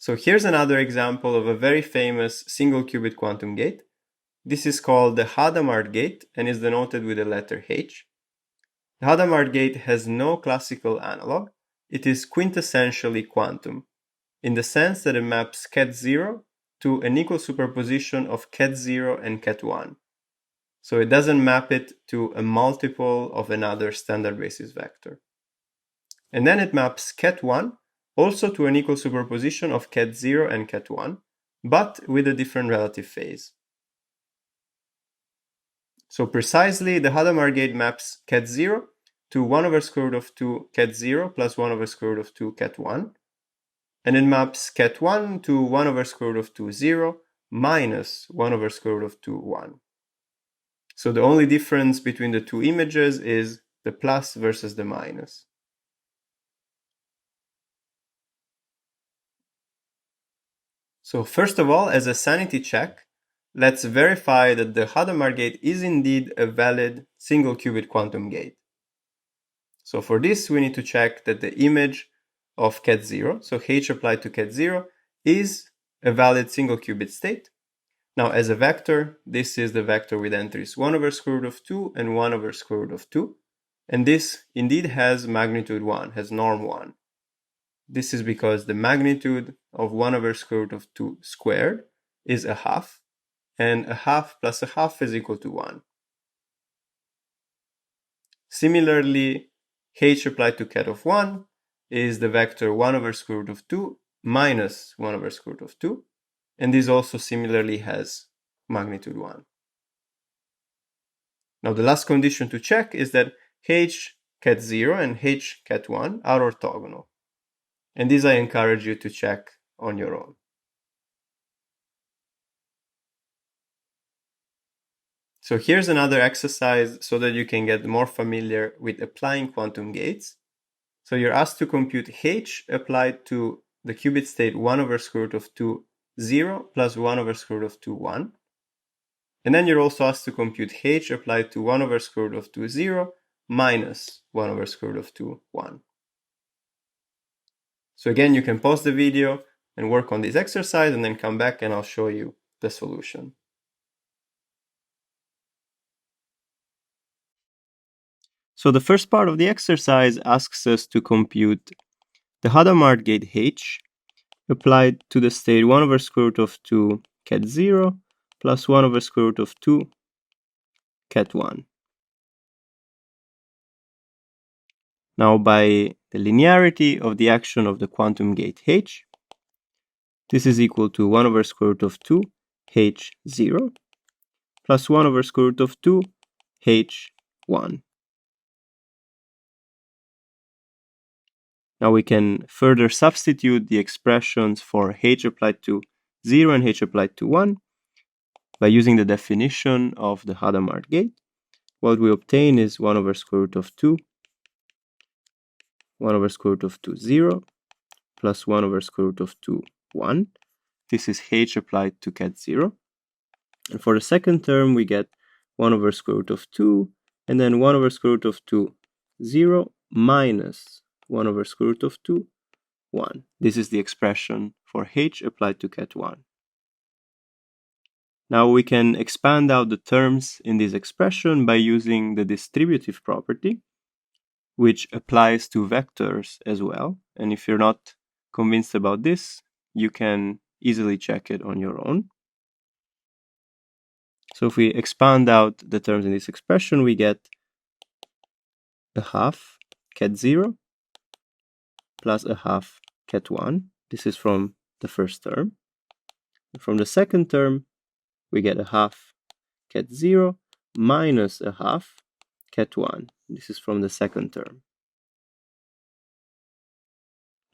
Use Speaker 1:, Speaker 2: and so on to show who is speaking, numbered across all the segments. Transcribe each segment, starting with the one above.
Speaker 1: So here's another example of a very famous single qubit quantum gate. This is called the Hadamard gate and is denoted with the letter H. The Hadamard gate has no classical analog. It is quintessentially quantum, in the sense that it maps ket0 to an equal superposition of ket0 and ket1. So it doesn't map it to a multiple of another standard basis vector. And then it maps ket1 also to an equal superposition of ket0 and ket1, but with a different relative phase. So precisely, the Hadamard gate maps ket0 to 1 over square root of 2 ket0 plus 1 over square root of 2 ket1, and it maps ket1 to 1 over square root of 2 0 minus 1 over square root of 2 1. So the only difference between the two images is the plus versus the minus. So first of all, as a sanity check, let's verify that the Hadamard gate is indeed a valid single qubit quantum gate. So for this, we need to check that the image of ket0, so H applied to ket0, is a valid single qubit state. Now, as a vector, this is the vector with entries 1 over square root of 2 and 1 over square root of 2. And this indeed has magnitude 1, has norm 1. This is because the magnitude of 1 over square root of 2 squared is a half, and a half plus a half is equal to 1. Similarly, H applied to ket of 1 is the vector 1 over square root of 2 minus 1 over square root of 2, and this also similarly has magnitude 1. Now the last condition to check is that H ket0 and H ket1 are orthogonal, and this I encourage you to check on your own. So here's another exercise so that you can get more familiar with applying quantum gates. So you're asked to compute H applied to the qubit state 1 over square root of 2 0 plus 1 over square root of 2 1. And then you're also asked to compute H applied to 1 over square root of 2 0 minus 1 over square root of 2 1. So again, you can pause the video and work on this exercise and then come back and I'll show you the solution. So the first part of the exercise asks us to compute the Hadamard gate H applied to the state 1 over square root of 2 ket0 plus 1 over square root of 2 ket1. Now by the linearity of the action of the quantum gate H, this is equal to 1 over square root of 2 H0 plus 1 over square root of 2 H1. Now we can further substitute the expressions for H applied to 0 and H applied to 1 by using the definition of the Hadamard gate. What we obtain is 1 over square root of 2, 1 over square root of 2, 0, plus 1 over square root of 2, 1. This is H applied to ket0. And for the second term, we get 1 over square root of 2, and then 1 over square root of 2, 0, minus 1 over square root of 2, 1. This is the expression for H applied to ket1. Now we can expand out the terms in this expression by using the distributive property, which applies to vectors as well. And if you're not convinced about this, you can easily check it on your own. So if we expand out the terms in this expression, we get a half ket0 plus a half ket1. This is from the first term. And from the second term, we get a half ket0 minus a half ket1. This is from the second term.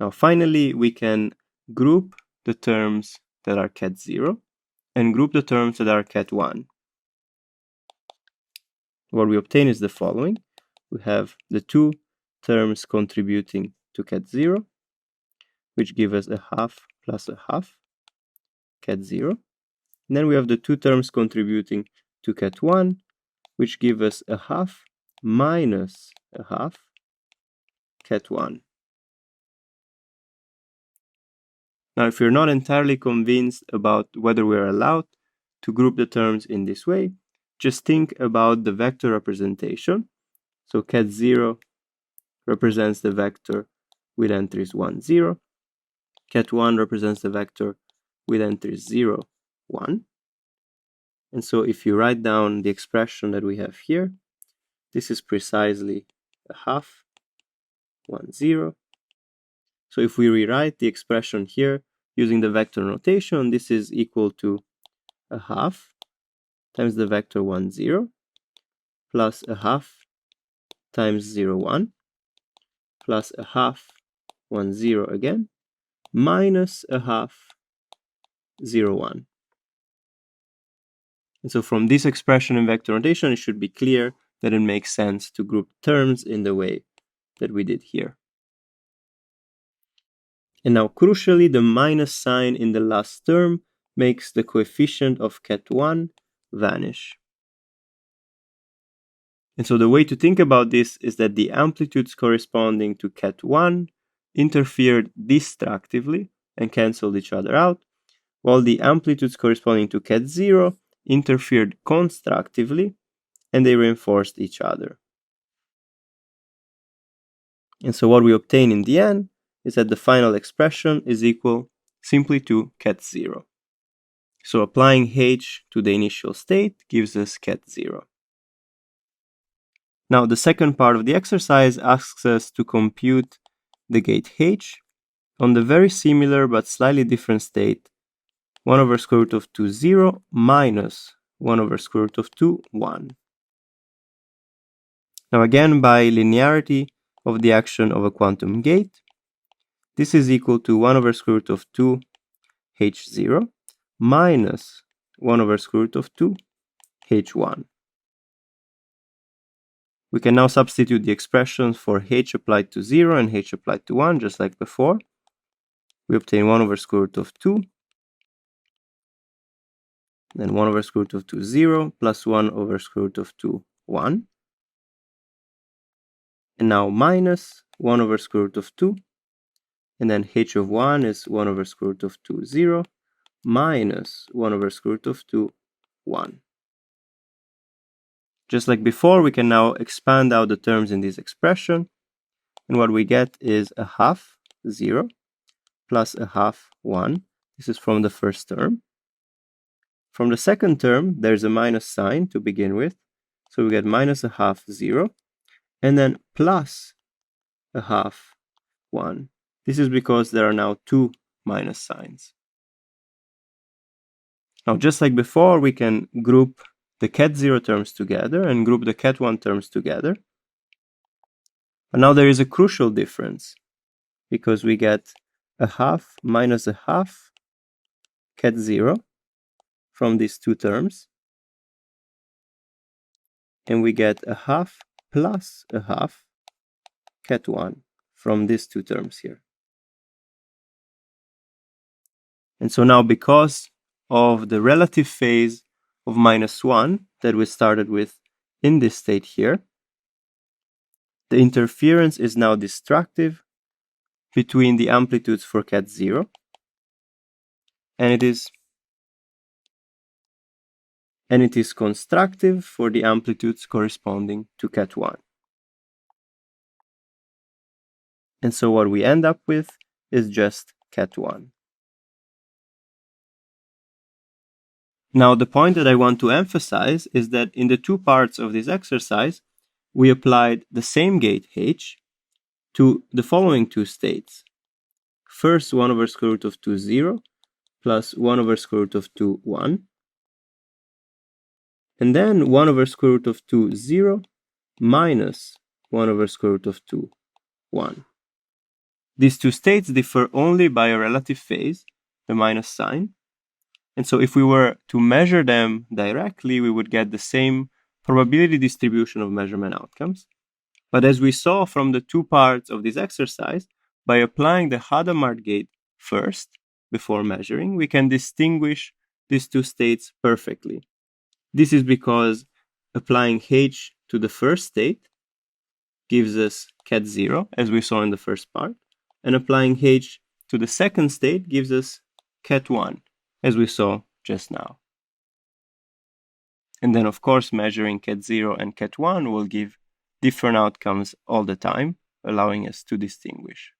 Speaker 1: Now finally, we can group the terms that are ket0 and group the terms that are ket1. What we obtain is the following. We have the two terms contributing to ket0, which give us a half plus a half ket0. And then we have the two terms contributing to ket1, which give us a half minus a half ket1. Now, if you're not entirely convinced about whether we are allowed to group the terms in this way, just think about the vector representation. So ket0 represents the vector with entries 1, 0. Ket1 represents the vector with entries 0, 1. And so if you write down the expression that we have here, this is precisely a half, 1, 0. So if we rewrite the expression here using the vector notation, this is equal to a half times the vector 1, 0 plus a half times 0, 1 plus a half 1, 0 again minus a half 0, 1. And so from this expression in vector notation, it should be clear that it makes sense to group terms in the way that we did here. And now, crucially, the minus sign in the last term makes the coefficient of ket1 vanish. And so the way to think about this is that the amplitudes corresponding to ket1 interfered destructively and canceled each other out, while the amplitudes corresponding to ket0 interfered constructively and they reinforced each other. And so what we obtain in the end is that the final expression is equal simply to ket0. So applying h to the initial state gives us ket0. Now the second part of the exercise asks us to compute the gate h on the very similar but slightly different state 1 over square root of 2, 0 minus 1 over square root of 2, 1. Now again, by linearity of the action of a quantum gate, this is equal to 1 over square root of 2 h0 minus 1 over square root of 2 h1. We can now substitute the expressions for h applied to 0 and h applied to 1, just like before. We obtain 1 over square root of 2, then 1 over square root of 2, 0, plus 1 over square root of 2, 1. And now minus 1 over square root of 2, and then h of 1 is 1 over square root of 2, 0, minus 1 over square root of 2, 1. Just like before, we can now expand out the terms in this expression, and what we get is a half, 0, plus a half, 1. This is from the first term. From the second term, there's a minus sign to begin with, so we get minus a half, 0, and then plus a half, 1. This is because there are now two minus signs. Now, just like before, we can group the ket0 terms together and group the ket1 terms together. But now there is a crucial difference, because we get a half minus a half ket0 from these two terms, and we get a half plus a half ket1 from these two terms here. And so now, because of the relative phase of -1 that we started with in this state here, the interference is now destructive between the amplitudes for ket0, and it is constructive for the amplitudes corresponding to ket1. And so what we end up with is just ket1. Now, the point that I want to emphasize is that in the two parts of this exercise, we applied the same gate h to the following two states. First, 1 over square root of 2, 0, plus 1 over square root of 2, 1. And then 1 over square root of 2, 0, minus 1 over square root of 2, 1. These two states differ only by a relative phase, the minus sign. And so if we were to measure them directly, we would get the same probability distribution of measurement outcomes. But as we saw from the two parts of this exercise, by applying the Hadamard gate first, before measuring, we can distinguish these two states perfectly. This is because applying h to the first state gives us ket0, as we saw in the first part, and applying h to the second state gives us ket1, as we saw just now. And then, of course, measuring ket0 and ket1 will give different outcomes all the time, allowing us to distinguish.